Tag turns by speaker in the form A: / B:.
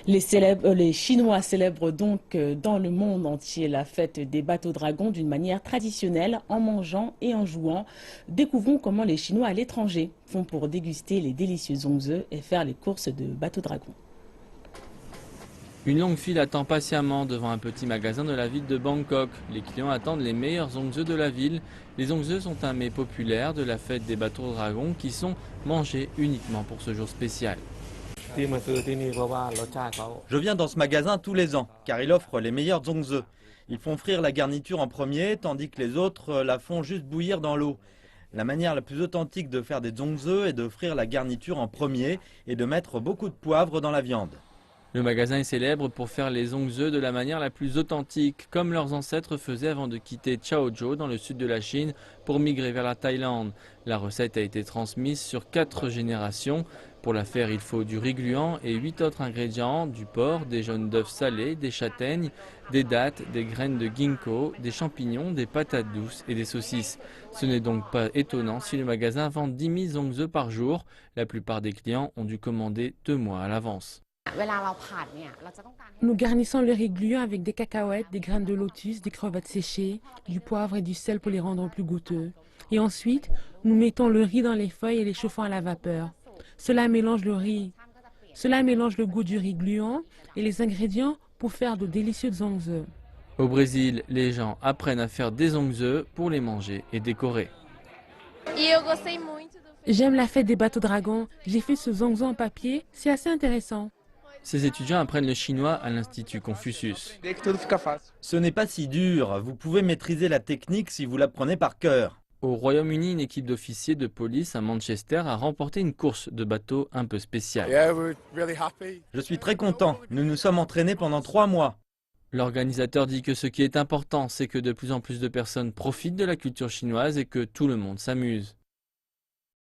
A: Les Chinois célèbrent donc dans le monde entier la fête des bateaux dragons d'une manière traditionnelle, en mangeant et en jouant. Découvrons comment les Chinois à l'étranger font pour déguster les délicieux zongzi et faire les courses de bateaux dragons.
B: Une longue file attend patiemment devant un petit magasin de la ville de Bangkok. Les clients attendent les meilleurs zongzi de la ville. Les zongzi sont un mets populaire de la fête des bateaux dragons qui sont mangés uniquement pour ce jour spécial.
C: Je viens dans ce magasin tous les ans, car il offre les meilleurs zongzi. Ils font frire la garniture en premier, tandis que les autres la font juste bouillir dans l'eau. La manière la plus authentique de faire des zongzi est de frire la garniture en premier et de mettre beaucoup de poivre dans la viande.
B: Le magasin est célèbre pour faire les zongzi de la manière la plus authentique, comme leurs ancêtres faisaient avant de quitter Chaozhou dans le sud de la Chine pour migrer vers la Thaïlande. La recette a été transmise sur 4 générations. Pour la faire, il faut du riz gluant et 8 autres ingrédients, du porc, des jaunes d'œufs salés, des châtaignes, des dattes, des graines de ginkgo, des champignons, des patates douces et des saucisses. Ce n'est donc pas étonnant si le magasin vend 10 000 zongzi par jour. La plupart des clients ont dû commander 2 mois à l'avance.
D: Nous garnissons le riz gluant avec des cacahuètes, des graines de lotus, des crevettes séchées, du poivre et du sel pour les rendre plus goûteux. Et ensuite, nous mettons le riz dans les feuilles et les chauffons à la vapeur. Cela mélange le goût du riz gluant et les ingrédients pour faire de délicieux zongzi.
B: Au Brésil, les gens apprennent à faire des zongzi pour les manger et décorer.
D: J'aime la fête des bateaux dragons. J'ai fait ce zongzi en papier, c'est assez intéressant.
B: Ces étudiants apprennent le chinois à l'Institut Confucius.
C: Ce n'est pas si dur, vous pouvez maîtriser la technique si vous l'apprenez par cœur.
B: Au Royaume-Uni, une équipe d'officiers de police à Manchester a remporté une course de bateau un peu spéciale.
C: Je suis très content, nous nous sommes entraînés pendant 3 mois.
B: L'organisateur dit que ce qui est important, c'est que de plus en plus de personnes profitent de la culture chinoise et que tout le monde s'amuse.